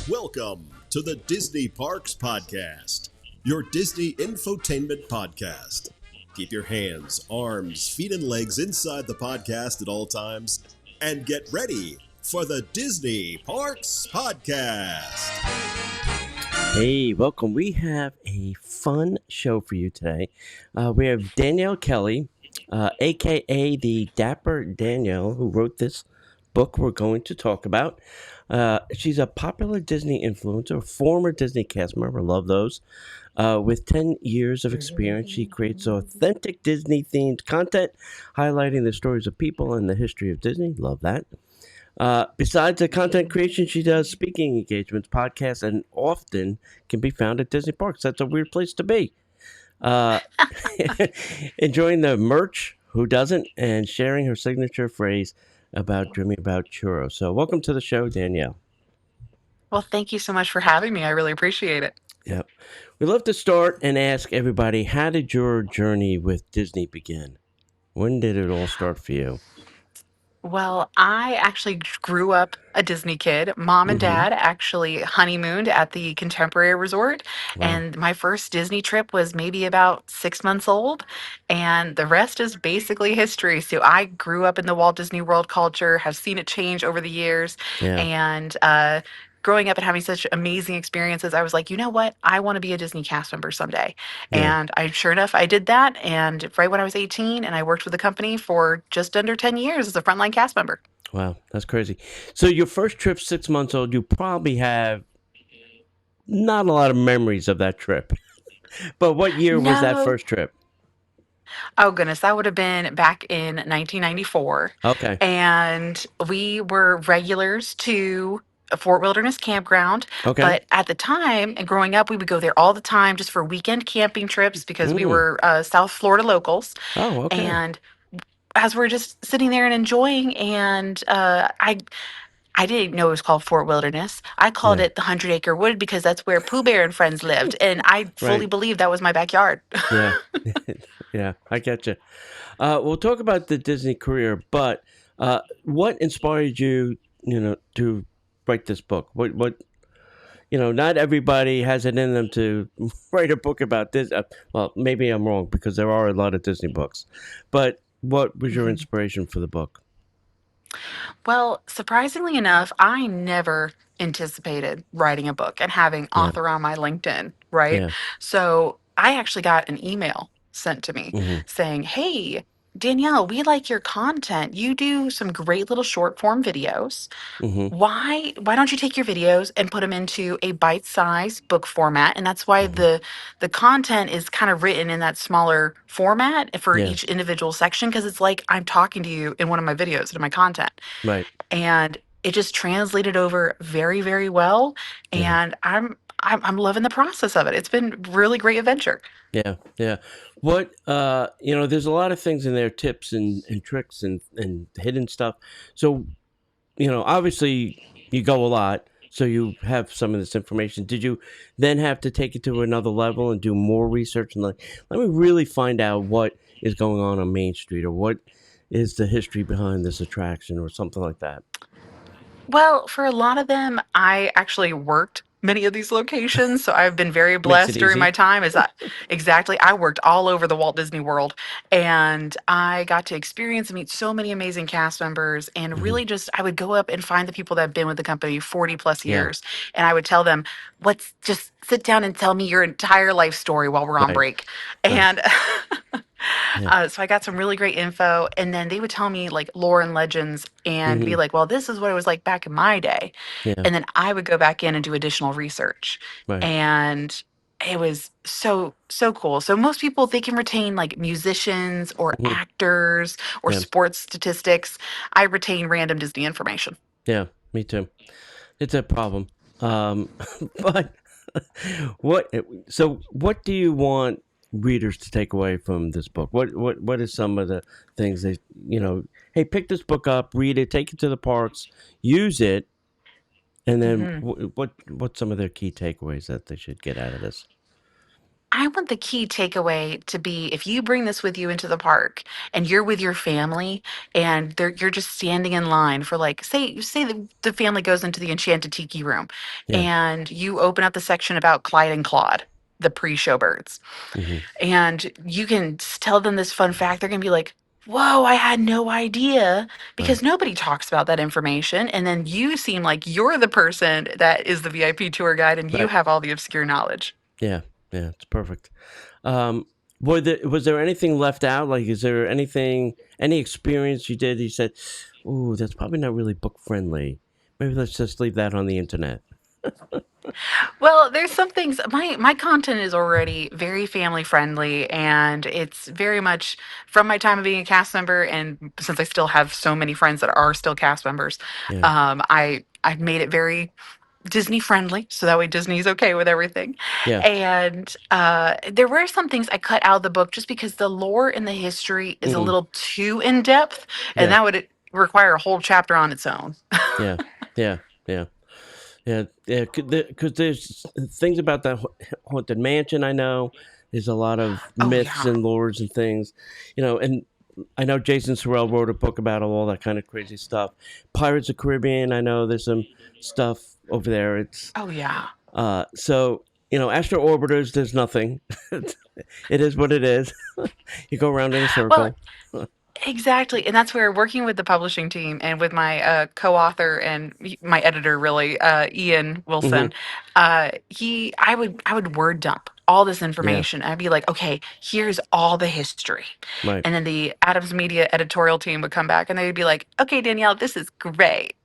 Welcome to the Disney Parks Podcast, your Disney infotainment podcast. Keep your hands, arms, feet, and legs inside the podcast at all times and get ready for the Disney Parks Podcast. Hey, welcome. We have a fun show for you today. We have Danielle Kelly, aka the Dapper Danielle, who wrote this book we're going to talk about. She's a popular Disney influencer, former Disney cast member, love those. With 10 years of experience, she creates authentic Disney themed content, highlighting the stories of people and the history of Disney. Love that. Besides the content creation, she does speaking engagements, podcasts, and often can be found at Disney parks. That's a weird place to be. Uh, enjoying the merch, who doesn't, and sharing her signature phrase about dreaming about churros. So, welcome to the show, Danielle. Well, thank you so much for having me. I really appreciate it. Yep. We love to start and ask everybody, how did your journey with Disney begin? When did it all start for you? Well, I actually grew up a Disney kid. Mom and Mm-hmm. dad actually honeymooned at the Contemporary Resort, Wow. and my first Disney trip was maybe about 6 months old, and the rest is basically history. So I grew up in the Walt Disney World culture, have seen it change over the years, Yeah. and growing up and having such amazing experiences, I was like, you know what? I want to be a Disney cast member someday. Yeah. And sure enough, I did that. And right when I was 18, and I worked with the company for just under 10 years as a frontline cast member. Wow. That's crazy. So, your first trip, 6 months old, you probably have not a lot of memories of that trip. But what year was that No. first trip? Oh, goodness. That would have been back in 1994. Okay. And we were regulars to a Fort Wilderness Campground. Okay. But at the time, and growing up, we would go there all the time just for weekend camping trips because we Mm. were South Florida locals. Oh, okay. And as we're just sitting there and enjoying, and I didn't know it was called Fort Wilderness. I called Yeah. it the 100 Acre Wood because that's where Pooh Bear and friends lived, and I fully Right. believed that was my backyard. Yeah. Yeah. I get you. We'll talk about the Disney career, but what inspired you, to write this book? Not everybody has it in them to write a book about this. Well, maybe I'm wrong because there are a lot of Disney books, but what was your Mhm. inspiration for the book? Well, surprisingly enough, I never anticipated writing a book and having Yeah. author on my LinkedIn, right? Yeah. So I actually got an email sent to me Mm-hmm. saying, "Hey, Danielle, we like your content. You do some great little short form videos. Mm-hmm. Why don't you take your videos and put them into a bite-sized book format?" And that's why Mm-hmm. the content is kind of written in that smaller format for Yeah. each individual section because it's like I'm talking to you in one of my videos in my content. Right. And it just translated over very, very well. Yeah. And I'm loving the process of it. It's been really great adventure. Yeah, yeah. There's a lot of things in there, tips and tricks and hidden stuff. So, obviously you go a lot, so you have some of this information. Did you then have to take it to another level and do more research and like, let me really find out what is going on Main Street or what is the history behind this attraction or something like that? Well, for a lot of them, I actually worked many of these locations, so I've been very Makes it blessed during my easy. time. Exactly, I worked all over the Walt Disney World, and I got to experience and meet so many amazing cast members. And Hmm. really, just I would go up and find the people that have been with the company 40 plus Yeah. years, and I would tell them, "Let's just sit down and tell me your entire life story while we're on Right. break." Right. And Yeah. so I got some really great info, and then they would tell me like lore and legends, and be Hmm. like, "Well, this is what it was like back in my day," Yeah. and then I would go back in and do additional research, Right. and it was so cool. So most people they can retain like musicians or Hmm. actors or Yeah. sports statistics. I retain random Disney information. Yeah. Me too. It's a problem. Um, but what? What do you want readers to take away from this book? What is some of the things that Hey, pick this book up, read it, take it to the parks, use it, and then Mhm. what's some of their key takeaways that they should get out of this? I want the key takeaway to be if you bring this with you into the park and you're with your family and you're just standing in line for like say the family goes into the Enchanted Tiki room Yeah. and you open up the section about Clyde and Claude, the pre-show birds, Hmm. and you can tell them this fun fact, they're going to be like, "Whoa, I had no idea," Right. because nobody talks about that information. And then you seem like you're the person that is the VIP tour guide and you Right. have all the obscure knowledge. Yeah. Yeah. It's perfect. Um, was there anything left out? Like, is there any experience you did? You said, "Ooh, that's probably not really book friendly. Maybe let's just leave that on the internet." Well, there's some things my content is already very family friendly and it's very much from my time of being a cast member and since I still have so many friends that are still cast members, Yeah. I've made it very Disney friendly so that way Disney's okay with everything. Yeah. And there were some things I cut out of the book just because the lore and the history is a Hmm. little too in depth and Yeah. that would require a whole chapter on its own. Yeah. Yeah. Yeah. Yeah. Yeah. Because there's things about that haunted mansion. I know there's a lot of Oh myths yeah. and lores and things, and I know Jason Sorrell wrote a book about all that kind of crazy stuff. Pirates of the Caribbean. I know there's some stuff over there. It's Oh yeah. so astro orbiters. There's nothing. It is what it is. You go around in a Well, circle. exactly, and that's where working with the publishing team and with my co-author and my editor, really, Ian Hmm. Wilson, I would word dump all this Yeah. information. I'd be like, okay, here's all the history, Right. and then the Adams Media editorial team would come back and they'd be like, okay, Danielle, this is great.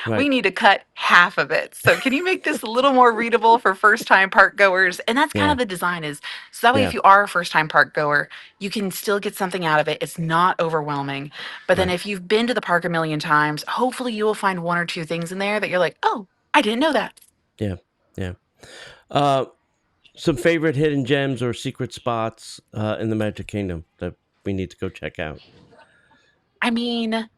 Right. We need to cut half of it. So can you make this a little more readable for first time park goers? And that's kind Yeah. of the design is so that way Yeah. if you are a first time park goer, you can still get something out of it. It's not overwhelming. But then Right. if you've been to the park a million times, hopefully you will find one or two things in there that you're like, "Oh, I didn't know that." Yeah. Yeah. Uh, some favorite hidden gems or secret spots in the Magic Kingdom that we need to go check out. I mean,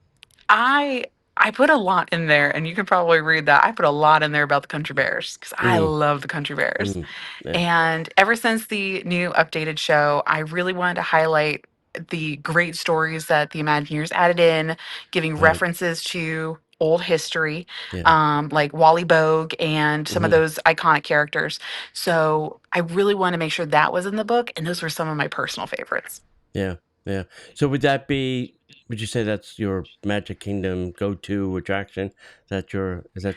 I I put a lot in there and you can probably read that. I put a lot in there about the country bears cuz I Mm, love the country bears. mm, yeah. And ever since the new updated show, I really wanted to highlight the great stories that the Imagineers added in, giving Right. references to old history, Yeah. like Wally Bogue and some of Hmm. those iconic characters. So I really want to make sure that was in the book, and those were some of my personal favorites. Yeah. Yeah. So would that be? Would you say that's your Magic Kingdom go-to attraction? Is that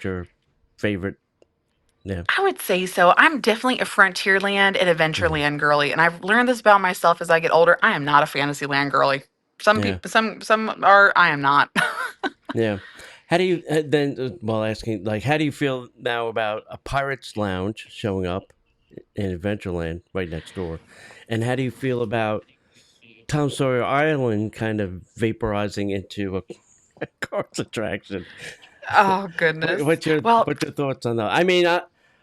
your favorite? Yeah. I would say so. I'm definitely a Frontierland and Hmm. Adventureland girly, and I've learned this about myself as I get older. I am not a Fantasyland girly. Some Yeah. people, some are. I am not. Yeah. How do you then? Well, asking like, how do you feel now about a Pirates Lounge showing up in Adventureland right next door, and how do you feel about Tom Sawyer Island kind of vaporizing into a cars attraction? Oh goodness. What's your Well, what's your thoughts on that? I mean,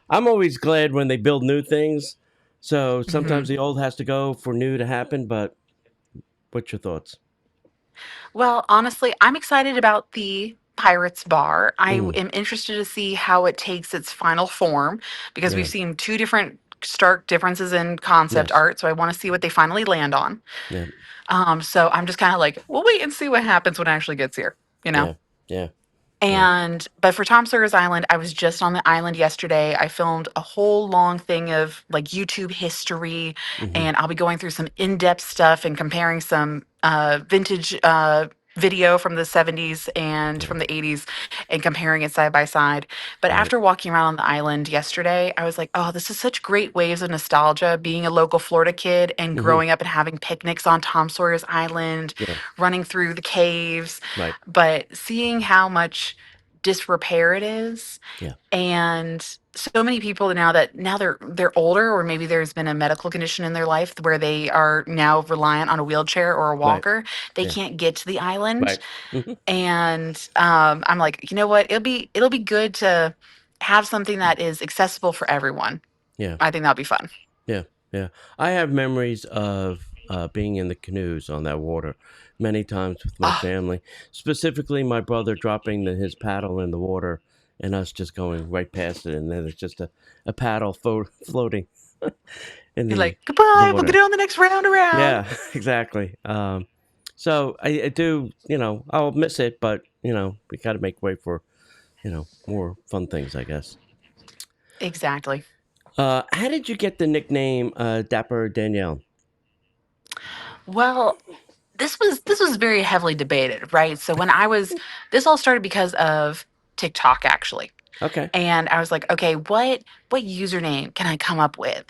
I'm always glad when they build new things. So sometimes mhm. the old has to go for new to happen. But what's your thoughts? Well, honestly, I'm excited about the Pirates Bar. I Mm, am interested to see how it takes its final form because we've yeah. seen two different stark differences in concept Yes. art. So I want to see what they finally land on. Yeah. So I'm just kind of like, we'll wait and see what happens when it actually gets here, you know? Yeah. Yeah. Yeah. But for Tom Sawyer's Island, I was just on the island yesterday. I filmed a whole long thing of like YouTube history, Hmm. and I'll be going through some in-depth stuff and comparing some vintage video from the 70s and Yeah. from the 80s and comparing it side by side. But Right. after walking around on the island yesterday, I was like, oh, this is such great waves of nostalgia being a local Florida kid and Hmm. growing up and having picnics on Tom Sawyer's Island, Yeah. running through the caves, Right. but seeing how much disrepair it is Yeah. and so many people now that now they're older or maybe there's been a medical condition in their life where they are now reliant on a wheelchair or a Right. walker, they Yeah. can't get to the island. Right. Hmm. And I'm like, you know what, it'll be good to have something that is accessible for everyone. Yeah. I think that'll be fun. Yeah, yeah. I have memories of being in the canoes on that water many times with my Oh, family. Specifically, my brother dropping his paddle in the water and us just going right past it, and then it's just a paddle floating. in You're the like, goodbye, we'll get water. it on the next round around. Yeah, exactly. So I do, I'll miss it, but we got to make way for more fun things, I guess. Exactly. How did you get the nickname Dapper Danielle? Well, this was very heavily debated, right? So when I was this all started because of TikTok actually. Okay. And I was like, okay, what username can I come up with?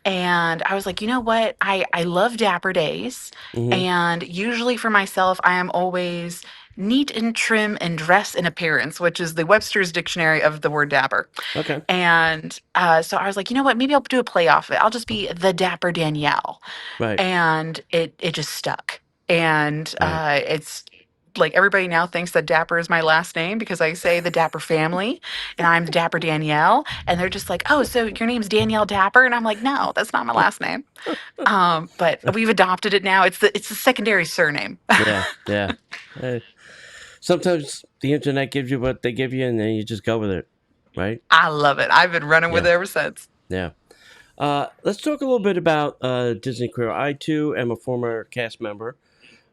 And I was like, you know what? I love Dapper Days, Mm-hmm. and usually for myself, I am always neat and trim and dress in appearance, which is the Webster's dictionary of the word dapper. Okay. And so I was like, you know what? Maybe I'll do a play off of it. I'll just be the Dapper Danielle, Right. and it just stuck. And Right. it's like everybody now thinks that Dapper is my last name because I say the Dapper family, and I'm the Dapper Danielle, and they're just like, "Oh, so your name's Danielle Dapper?" And I'm like, "No, that's not my last name." But we've adopted it now. It's the secondary surname. Yeah. Yeah. Uh, Sometimes the internet gives you what they give you, and then you just go with it, right? I love it. I've been running with Yeah. it ever since. Yeah. Let's talk a little bit about Disney Career. I too am a former cast member.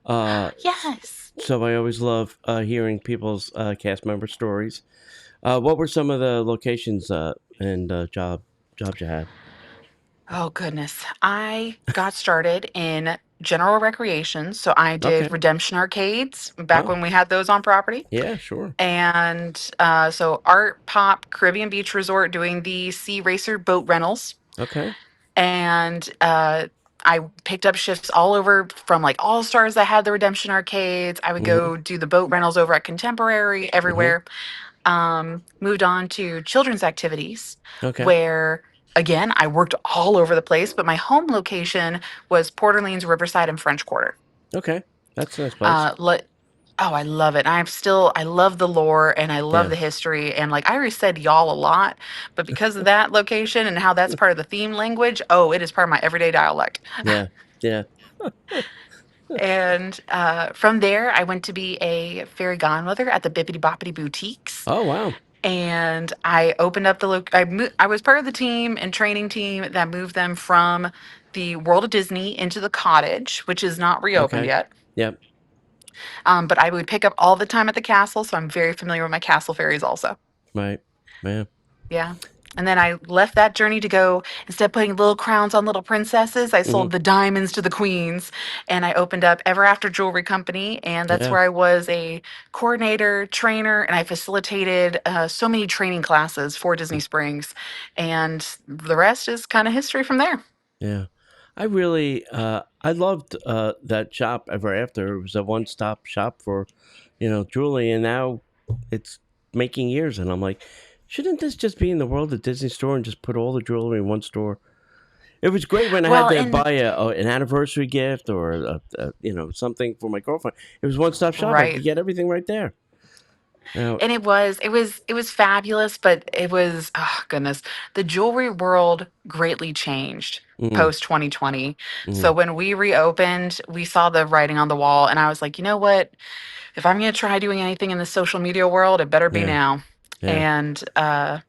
Yes. So I always love hearing people's cast member stories. What were some of the locations and jobs you had? Oh goodness. I got started in general recreation, so I did Okay. redemption arcades back Oh, when we had those on property. yeah, sure. And so Art Pop Caribbean Beach Resort doing the Sea Racer boat rentals. Okay. And I picked up shifts all over from like All Stars that had the redemption arcades. I would Mm-hmm. go do the boat rentals over at Contemporary, Mm-hmm. everywhere. Moved on to children's activities, Okay. where again I worked all over the place, but my home location was Port Orleans, Riverside, and French Quarter. Okay. That's a nice place. Uh, le- oh, I love it. I love the lore and I love Yeah. the history. And like I already said y'all a lot, but because of that location and how that's part of the theme language, oh, it is part of my everyday dialect. Yeah. Yeah. And from there, I went to be a fairy godmother at the Bippity Boppity Boutiques. Oh, wow. And I opened up I was part of the team and training team that moved them from the World of Disney into the cottage, which is not reopened Okay. yet. Yep. But I would pick up all the time at the castle, so I'm very familiar with my castle fairies also. Right. Yeah. Yeah. And then I left that journey to go, instead of putting little crowns on little princesses, I Mm-hmm. sold the diamonds to the queens. And I opened up Ever After Jewelry Company. And that's Yeah. where I was a coordinator, trainer, and I facilitated so many training classes for Disney Springs. And the rest is kind of history from there. Yeah. I loved that shop ever after. It was a one stop shop for, jewelry, and now it's making years. And I'm like, shouldn't this just be in the World of Disney store and just put all the jewelry in one store? It was great when I had Well, to and buy an anniversary gift or something for my girlfriend. It was one stop shop. I right. could get everything right there. Now, And it was fabulous, but it was, oh goodness, the jewelry world greatly changed mm, post 2020. So mm, when we reopened, we saw the writing on the wall, and I was like, you know what? If I'm going to try doing anything in the social media world, it better be yeah, now. yeah, And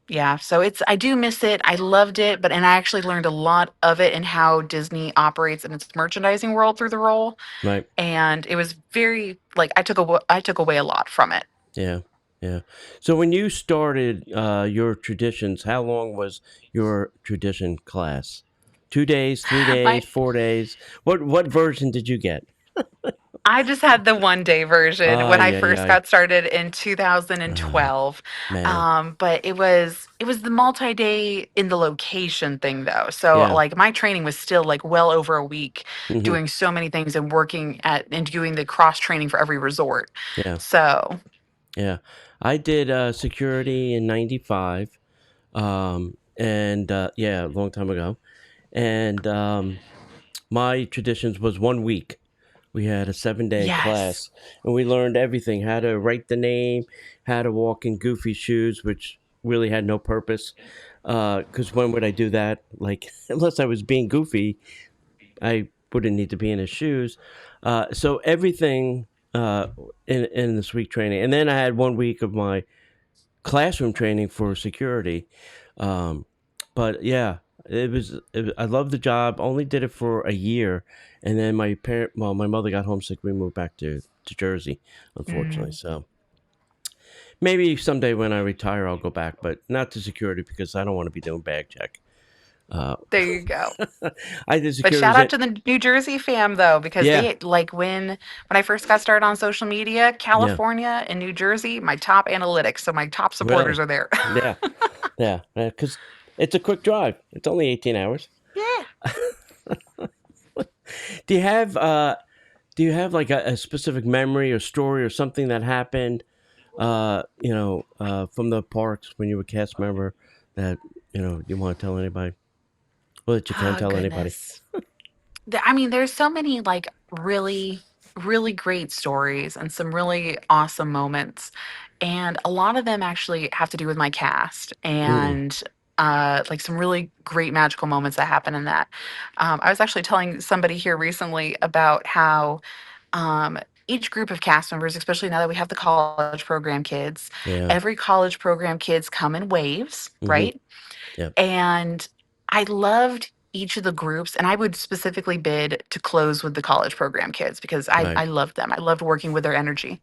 yeah, so I do miss it. I loved it, and I actually learned a lot of it and how Disney operates in its merchandising world through the role. right, And it was very like I took away a lot from it. yeah, yeah. So when you started your traditions, how long was your tradition class? 2 days, three My days, 4 days. What version did you get? I just had the one day version Ah, when I yeah, first yeah. got started in Ah, 2012. man, But it was the multi-day in the location thing though. So yeah, like my training was still like well over a week hmm, doing so many things and working at and doing the cross training for every resort. yeah, So yeah. I did security in '95. And yeah, a long time ago. And my traditions was 1 week. We had a 7 day yes. class, and we learned everything: how to write the name, how to walk in goofy shoes, which really had no purpose. Because when would I do that? Like, unless I was being goofy, I wouldn't need to be in his shoes. So everything in this week training, and then I had 1 week of my classroom training for security. Um, but yeah, I loved the job. Only did it for a year, and then my mother got homesick. We moved back to Jersey, unfortunately. Mm, So maybe someday when I retire, I'll go back, but not to security because I don't want to be doing bag check. Uh, there you go. I did But security. shout out to the New Jersey fam though, because Yeah, they like when I first got started on social media, yeah, California and New Jersey, my top analytics, so my top supporters really, are there. yeah, yeah, because it's a quick drive. It's only 18 hours. Yeah. Do you have like a specific memory or story or something that happened from the parks when you were a cast member that you want to tell anybody, or that you can Oh tell anybody? goodness. I mean, there's so many like really, really great stories and some really awesome moments. And a lot of them actually have to do with my cast Mm, and like some really great magical moments that happen in that. I was actually telling somebody here recently about how um, each group of cast members, especially now that we have the college program kids, yeah. every college program kids come in waves, Mm-hmm. right? Yep. And I loved each of the groups, and I would specifically bid to close with the college program kids because Right. I loved them. I loved working with their energy.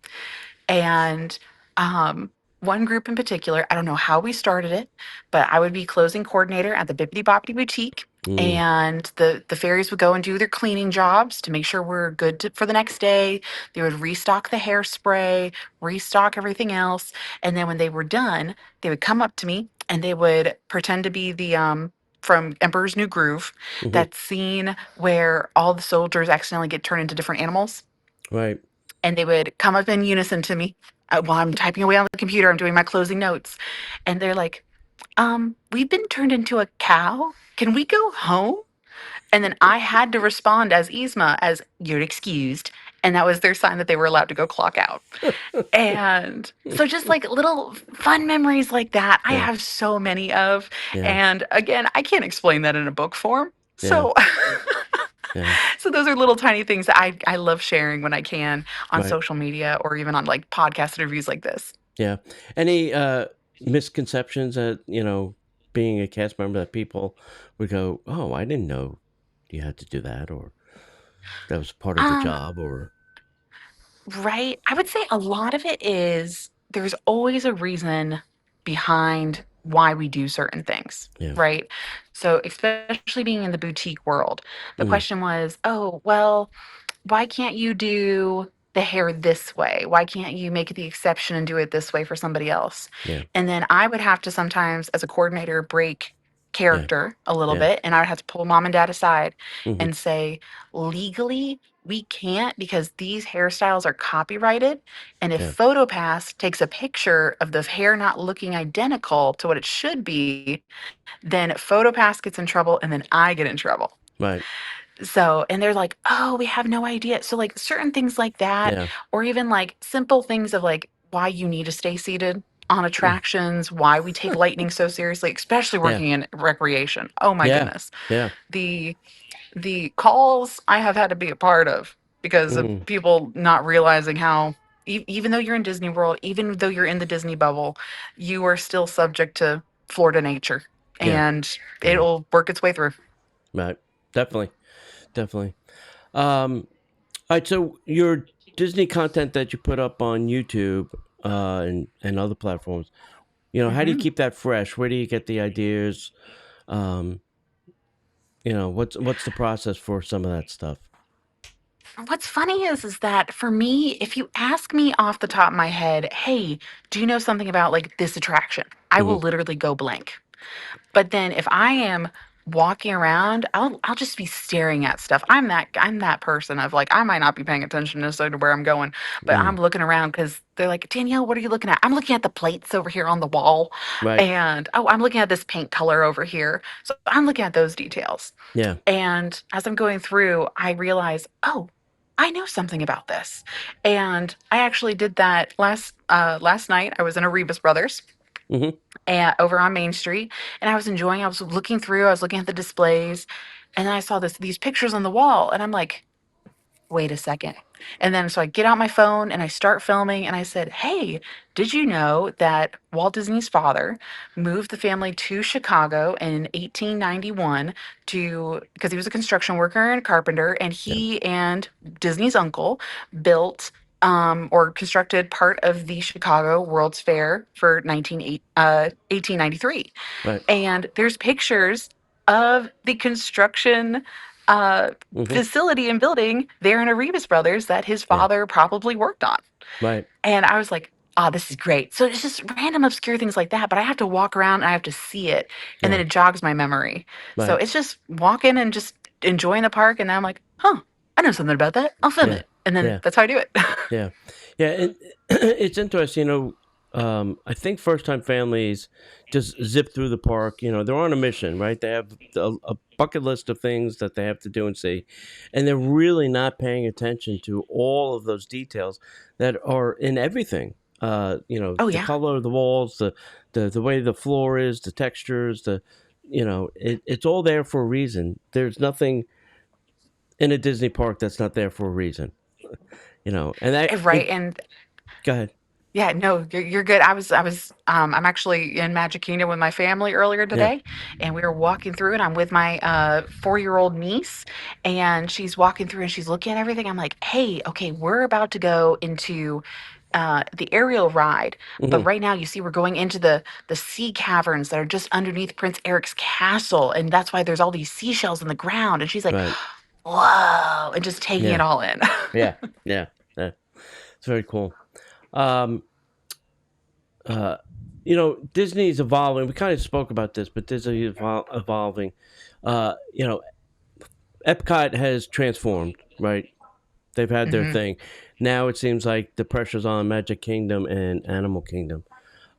And um, one group in particular, I don't know how we started it, but I would be closing coordinator at the Bibbidi Bobbidi Boutique. Mm, And the fairies would go and do their cleaning jobs to make sure we're good for the next day. They would restock the hairspray, restock everything else. And then when they were done, they would come up to me and they would pretend to be the from Emperor's New Groove, mm-hmm. that scene where all the soldiers accidentally get turned into different animals, Right. and they would come up in unison to me while I'm typing away on the computer. I'm doing my closing notes, and they're like, "We've been turned into a cow. Can we go home?" And then I had to respond as Yzma as "You're excused," and that was their sign that they were allowed to go clock out. And so just like little fun memories like that, I Yeah. have so many of. Yeah. And again, I can't explain that in a book form. Yeah. So Yeah. so those are little tiny things that I love sharing when I can on Right. social media or even on like podcast interviews like this. Yeah. Any misconceptions that being a cast member that people would go, "Oh, I didn't know you had to do that," or that was part of the Um, job, or right. I would say a lot of it is there's always a reason behind why we do certain things, yeah. right? So especially being in the boutique world, the Mm, question was, oh, well, why can't you do the hair this way? Why can't you make the exception and do it this way for somebody else? yeah. And then I would have to sometimes, as a coordinator, break Yeah. character a little Yeah. bit. And I would have to pull mom and dad aside Mm-hmm. and say, legally, we can't because these hairstyles are copyrighted. And if Yeah. PhotoPass takes a picture of the hair not looking identical to what it should be, then PhotoPass gets in trouble and then I get in trouble. Right. So, and they're like, "Oh, we have no idea." So, like, certain things like that, Yeah. or even like simple things of like why you need to stay seated on Mm, attractions, why we take lightning so seriously, especially yeah. working in recreation. Oh my Yeah. goodness. Yeah. The the calls I have had to be a part of because of Mm, people not realizing how even though you're in Disney World, even though you're in the Disney bubble, you are still subject to Florida nature yeah. and Yeah. it'll work its way through. Right. Definitely. Definitely. All right. So your Disney content that you put up on YouTube and other platforms, how do you Mhm. keep that fresh? Where do you get the ideas? Um, what's the process for some of that stuff? What's funny is that for me, if you ask me off the top of my head, "Hey, do you know something about like this attraction?" I Hmm. will literally go blank. But then if I am walking around, I'll just be staring at stuff. I'm that person of like I might not be paying attention necessarily to where I'm going, but I'm Mm, looking around because they're like, "Danielle, what are you looking at?" I'm looking at the plates over here on the wall, right. and oh, I'm looking at this paint color over here. So I'm looking at those details. Yeah. And as I'm going through, I realize, oh, I know something about this. And I actually did that last night. I was in a Rebus Brothers Hmm. and over on Main Street, and I was enjoying. I was looking through. I was looking at the displays, and then I saw these pictures on the wall, and I'm like, wait a second. And then so I get out my phone and I start filming and I said, "Hey, did you know that Walt Disney's father moved the family to Chicago in 1891 to because he was a construction worker and a carpenter, and Yeah. he and Disney's uncle built or constructed part of the Chicago World's Fair for 1893. Right. And there's pictures of the construction Mm-hmm. facility and building there in Arribas Brothers that his Yeah. father probably worked on. Right. And I was like, oh, this is great. So it's just random obscure things like that, but I have to walk around and I have to see it. And then Yeah. it jogs my memory. So Right. it's just walking and just enjoying the park. And then I'm like, huh, I know something about that. I'll film Yeah. it. And then Yeah. that's how I do it. Yeah. Yeah. And it's interesting, I think first time families just zip through the park. They're on a mission, right? They have a bucket list of things that they have to do and see. And they're really not paying attention to all of those details that are in everything. Oh, The yeah. color of the walls, the way the floor is, the textures, it's all there for a reason. There's nothing in a Disney park that's not there for a reason. And Right. And go ahead. yeah, no, you're good. I'm actually in Magic Kingdom with my family earlier Yeah. today, and we were walking through, and I'm with my 4-year-old niece, and she's walking through and she's looking at everything. I'm like, hey, okay, we're about to go into the aerial ride, but Hmm. right now you see we're going into the sea caverns that are just underneath Prince Eric's castle, and that's why there's all these seashells in the ground. And she's like, Right. whoa, and just taking it Yeah. all in. Yeah. Yeah. Yeah. It's very cool. Um, Disney's evolving. We kind of spoke about this, but Disney is evolving. Uh, you know, Epcot has transformed, right? They've had their Hmm. thing. Now it seems like the pressure's on Magic Kingdom and Animal Kingdom.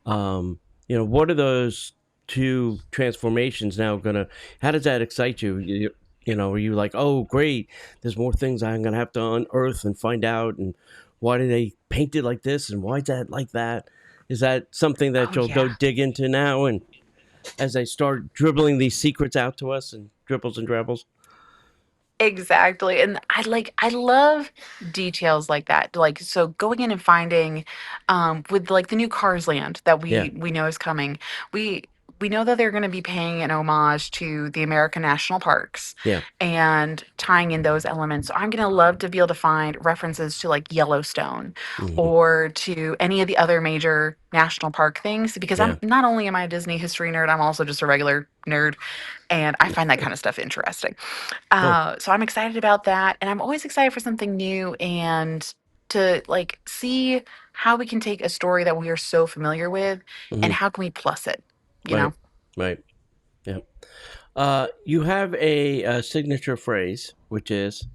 What are those two transformations now gonna? How does that excite you? Are you like, oh, great? There's more things I'm gonna have to unearth and find out, and why do they paint it like this, and why is that like that? Is that something that Oh, you'll go yeah. dig into now, and as they start dribbling these secrets out to us and dribbles and drabbles? Exactly. And I love details like that. Like so going in and finding with like the new Cars Land that Yeah, we know is coming. We we know that they're going to be paying an homage to the American national parks yeah, and tying in those elements. So I'm going to love to be able to find references to like Yellowstone hmm, or to any of the other major national park things because yeah. I'm not only am I a Disney history nerd, I'm also just a regular nerd and I find that kind of stuff interesting. Cool. So I'm excited about that, and I'm always excited for something new and to like see how we can take a story that we are so familiar with and Hmm. how can we plus it, you Right, know? right. Yeah. You have a signature phrase, which is,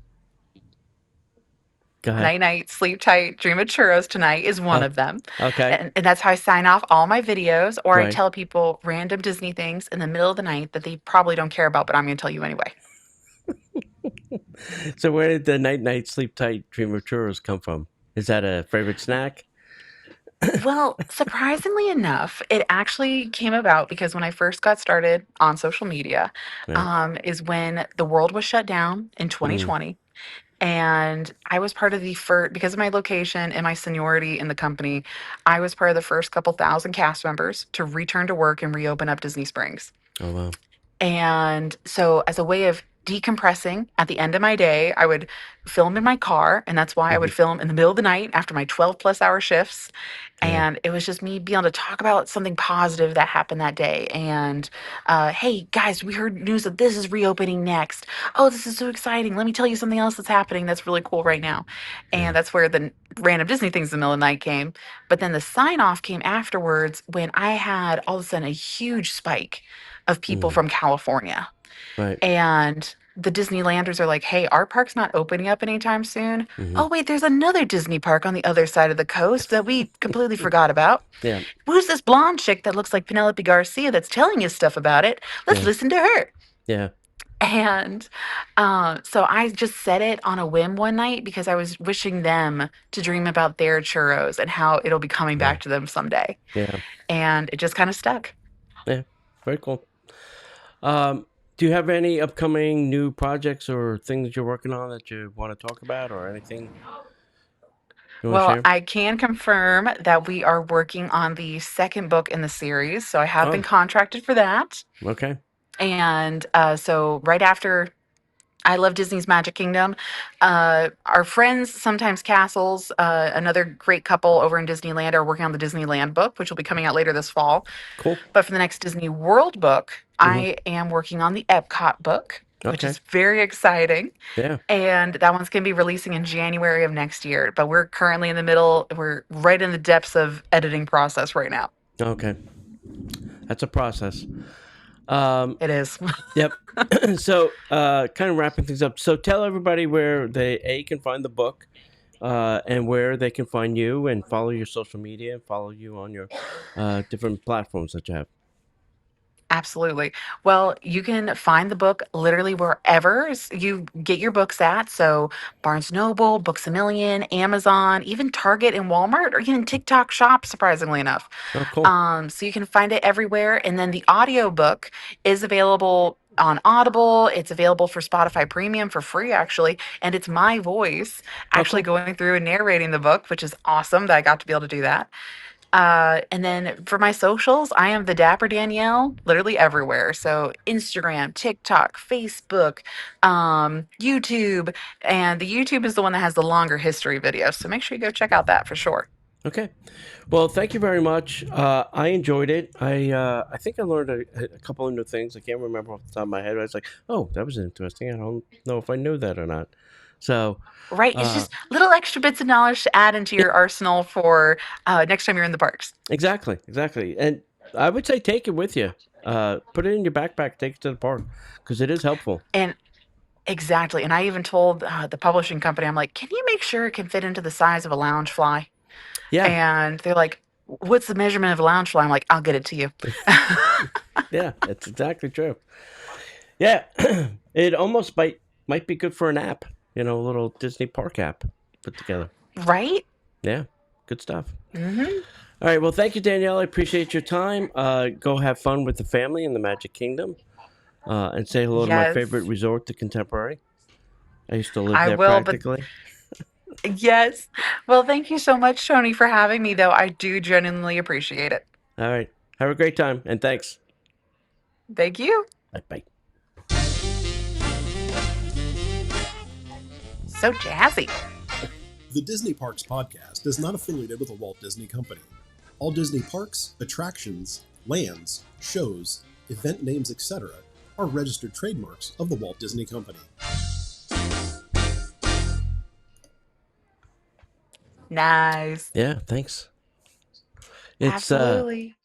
go ahead. Night night, sleep tight, dream of churros tonight is one Oh, of them. okay. And that's how I sign off all my videos, or I Right. tell people random Disney things in the middle of the night that they probably don't care about, but I'm going to tell you anyway. So where did the night night sleep tight dream of churros come from? Is that a favorite snack? Well, surprisingly enough, it actually came about because when I first got started on social media, Right. is when the world was shut down in Mm, 2020. And I was part of the first, because of my location and my seniority in the company, I was part of the first couple thousand cast members to return to work and reopen up Disney Springs. oh wow. And so, as a way of decompressing at the end of my day, I would film in my car. And that's why I Hmm. would film in the middle of the night after my 12+ hour shifts. Yeah. And it was just me being able to talk about something positive that happened that day. And hey, guys, we heard news that this is reopening next. Oh, this is so exciting. Let me tell you something else that's happening that's really cool right now. Yeah. And that's where the random Disney things in the middle of the night came. But then the sign off came afterwards when I had all of a sudden a huge spike of people Mm, from California. right. And the Disneylanders are like, hey, our park's not opening up anytime soon. Hmm. Oh, wait, there's another Disney park on the other side of the coast that we completely forgot about. Yeah. Who's this blonde chick that looks like Penelope Garcia that's telling us stuff about it? Let's Yeah. listen to her. Yeah. And so I just said it on a whim one night because I was wishing them to dream about their churros and how it'll be coming Yeah. back to them someday. Yeah. And it just kind of stuck. Yeah. Very cool. Um, Do you have any upcoming new projects or things you're working on that you want to talk about, or anything you want to Well, share? I can confirm that we are working on the second book in the series. So I have been Oh, contracted for that. okay. And so right after I love Disney's Magic Kingdom. Our friends, Sometimes Castles, another great couple over in Disneyland, are working on the Disneyland book, which will be coming out later this fall. Cool. But for the next Disney World book, Hmm. I am working on the Epcot book, which Okay. is very exciting. Yeah. And that one's going to be releasing in January of next year. But we're currently in the middle, we're right in the depths of editing process right now. Okay. That's a process. Um, It is. yep. So, kind of wrapping things up. So, tell everybody where they can find the book, and where they can find you and follow your social media and follow you on your different platforms that you have. Absolutely. Well, you can find the book literally wherever you get your books at. So, Barnes Noble, Books a Million, Amazon, even Target and Walmart, or even TikTok Shop, surprisingly enough. Oh, cool. So, you can find it everywhere. And then the audiobook is available on Audible. It's available for Spotify Premium for free, actually. And it's my voice Oh, actually cool. going through and narrating the book, which is awesome that I got to be able to do that. And then for my socials, I am the Dapper Danielle, literally everywhere. So Instagram, TikTok, Facebook, YouTube, and the YouTube is the one that has the longer history videos. So make sure you go check out that for sure. Okay. Well, thank you very much. I enjoyed it. I think I learned a couple of new things. I can't remember off the top of my head. I was like, oh, that was interesting. I don't know if I knew that or not. So, Right? It's uh, just little extra bits of knowledge to add into yeah, your arsenal for next time you're in the parks. exactly, exactly. And I would say take it with you. Put it in your backpack. Take it to the park because it is helpful. And exactly. And I even told the publishing company, I'm like, can you make sure it can fit into the size of a lounge fly? Yeah, And they're like, what's the measurement of a lounge fly? I'm like, I'll get it to you. yeah, that's exactly true. Yeah, it almost might be good for an app. A little Disney Park app put together. Right? Yeah, good stuff. Hmm. All right. Well, thank you, Danielle. I appreciate your time. Go have fun with the family in the Magic Kingdom, and say hello to my favorite Yes, resort, the Contemporary. I used to live I there will. But practically. yes. Well, thank you so much, Tony, for having me, though. I do genuinely appreciate it. All right. Have a great time, and thanks. Thank you. Bye bye. So jazzy. The Disney Parks podcast is not affiliated with the Walt Disney Company. All Disney parks, attractions, lands, shows, event names, etc., are registered trademarks of the Walt Disney Company. Nice. Yeah. Thanks. It's Absolutely.